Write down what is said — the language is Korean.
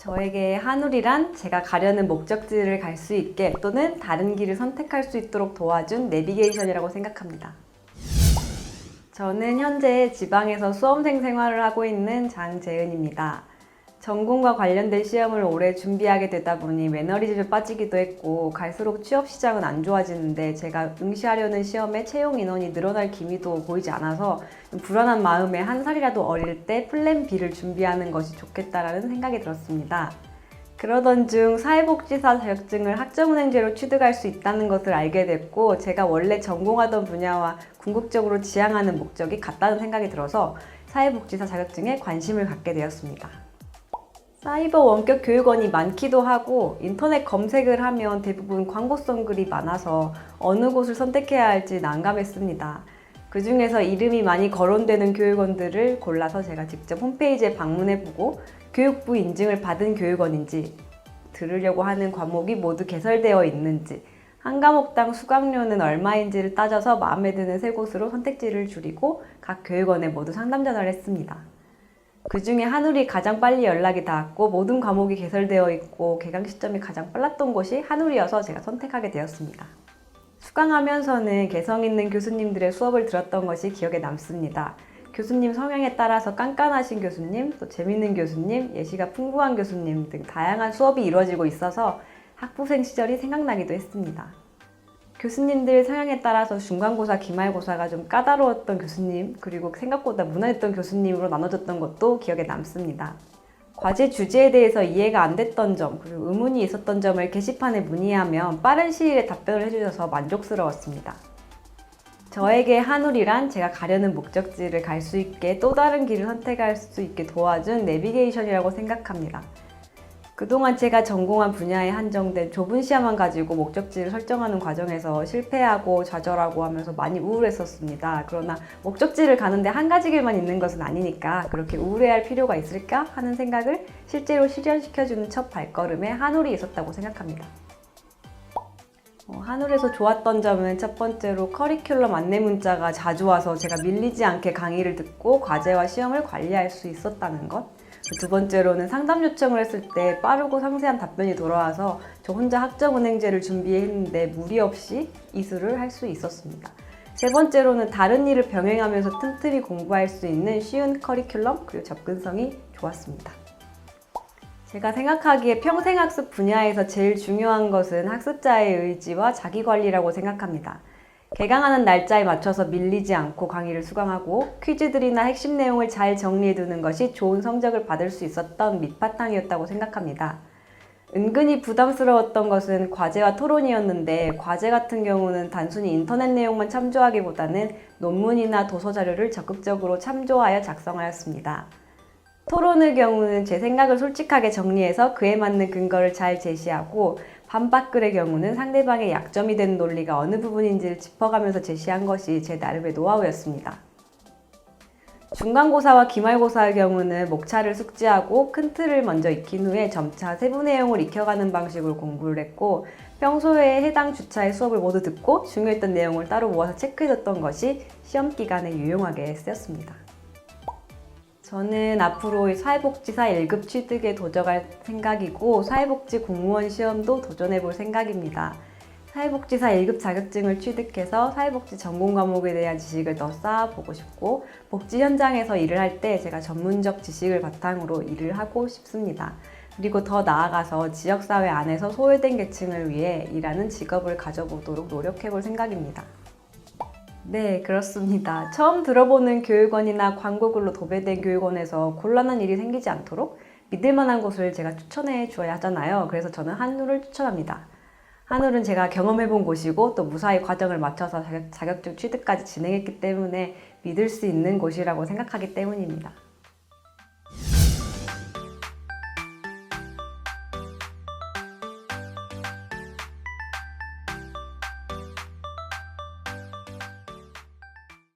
저에게 한울이란 제가 가려는 목적지를 갈 수 있게 또는 다른 길을 선택할 수 있도록 도와준 내비게이션이라고 생각합니다. 저는 현재 지방에서 수험생 생활을 하고 있는 장재은입니다. 전공과 관련된 시험을 오래 준비하게 되다 보니 매너리즘에 빠지기도 했고 갈수록 취업 시장은 안 좋아지는데 제가 응시하려는 시험에 채용 인원이 늘어날 기미도 보이지 않아서 불안한 마음에 한 살이라도 어릴 때 플랜 B를 준비하는 것이 좋겠다라는 생각이 들었습니다. 그러던 중 사회복지사 자격증을 학점은행제로 취득할 수 있다는 것을 알게 됐고 제가 원래 전공하던 분야와 궁극적으로 지향하는 목적이 같다는 생각이 들어서 사회복지사 자격증에 관심을 갖게 되었습니다. 사이버 원격 교육원이 많기도 하고 인터넷 검색을 하면 대부분 광고성 글이 많아서 어느 곳을 선택해야 할지 난감했습니다. 그 중에서 이름이 많이 거론되는 교육원들을 골라서 제가 직접 홈페이지에 방문해보고 교육부 인증을 받은 교육원인지, 들으려고 하는 과목이 모두 개설되어 있는지, 한 과목당 수강료는 얼마인지를 따져서 마음에 드는 세 곳으로 선택지를 줄이고 각 교육원에 모두 상담 전화를 했습니다. 그 중에 한울이 가장 빨리 연락이 닿았고 모든 과목이 개설되어 있고 개강 시점이 가장 빨랐던 곳이 한울이어서 제가 선택하게 되었습니다. 수강하면서는 개성 있는 교수님들의 수업을 들었던 것이 기억에 남습니다. 교수님 성향에 따라서 깐깐하신 교수님, 또 재밌는 교수님, 예시가 풍부한 교수님 등 다양한 수업이 이루어지고 있어서 학부생 시절이 생각나기도 했습니다. 교수님들 성향에 따라서 중간고사, 기말고사가 좀 까다로웠던 교수님, 그리고 생각보다 무난했던 교수님으로 나눠졌던 것도 기억에 남습니다. 과제 주제에 대해서 이해가 안 됐던 점, 그리고 의문이 있었던 점을 게시판에 문의하면 빠른 시일에 답변을 해주셔서 만족스러웠습니다. 저에게 한울이란 제가 가려는 목적지를 갈 수 있게 또 다른 길을 선택할 수 있게 도와준 내비게이션이라고 생각합니다. 그동안 제가 전공한 분야에 한정된 좁은 시야만 가지고 목적지를 설정하는 과정에서 실패하고 좌절하고 하면서 많이 우울했었습니다. 그러나 목적지를 가는데 한 가지 길만 있는 것은 아니니까 그렇게 우울해할 필요가 있을까 하는 생각을 실제로 실현시켜주는 첫 발걸음에 한울이 있었다고 생각합니다. 한울에서 좋았던 점은 첫 번째로 커리큘럼 안내 문자가 자주 와서 제가 밀리지 않게 강의를 듣고 과제와 시험을 관리할 수 있었다는 것. 두 번째로는 상담 요청을 했을 때 빠르고 상세한 답변이 돌아와서 저 혼자 학점은행제를 준비했는데 무리 없이 이수를 할 수 있었습니다. 세 번째로는 다른 일을 병행하면서 틈틈이 공부할 수 있는 쉬운 커리큘럼 그리고 접근성이 좋았습니다. 제가 생각하기에 평생학습 분야에서 제일 중요한 것은 학습자의 의지와 자기관리라고 생각합니다. 개강하는 날짜에 맞춰서 밀리지 않고 강의를 수강하고 퀴즈들이나 핵심 내용을 잘 정리해두는 것이 좋은 성적을 받을 수 있었던 밑바탕이었다고 생각합니다. 은근히 부담스러웠던 것은 과제와 토론이었는데 과제 같은 경우는 단순히 인터넷 내용만 참조하기보다는 논문이나 도서 자료를 적극적으로 참조하여 작성하였습니다. 토론의 경우는 제 생각을 솔직하게 정리해서 그에 맞는 근거를 잘 제시하고 반박글의 경우는 상대방의 약점이 되는 논리가 어느 부분인지를 짚어가면서 제시한 것이 제 나름의 노하우였습니다. 중간고사와 기말고사의 경우는 목차를 숙지하고 큰 틀을 먼저 익힌 후에 점차 세부 내용을 익혀가는 방식으로 공부를 했고 평소에 해당 주차의 수업을 모두 듣고 중요했던 내용을 따로 모아서 체크해뒀던 것이 시험 기간에 유용하게 쓰였습니다. 저는 앞으로 사회복지사 1급 취득에 도전할 생각이고 사회복지 공무원 시험도 도전해볼 생각입니다. 사회복지사 1급 자격증을 취득해서 사회복지 전공 과목에 대한 지식을 더 쌓아보고 싶고 복지 현장에서 일을 할 때 제가 전문적 지식을 바탕으로 일을 하고 싶습니다. 그리고 더 나아가서 지역사회 안에서 소외된 계층을 위해 일하는 직업을 가져보도록 노력해볼 생각입니다. 네, 그렇습니다. 처음 들어보는 교육원이나 광고글로 도배된 교육원에서 곤란한 일이 생기지 않도록 믿을 만한 곳을 제가 추천해 주어야 하잖아요. 그래서 저는 한울을 추천합니다. 한울은 제가 경험해본 곳이고 또 무사히 과정을 마쳐서 자격증 취득까지 진행했기 때문에 믿을 수 있는 곳이라고 생각하기 때문입니다.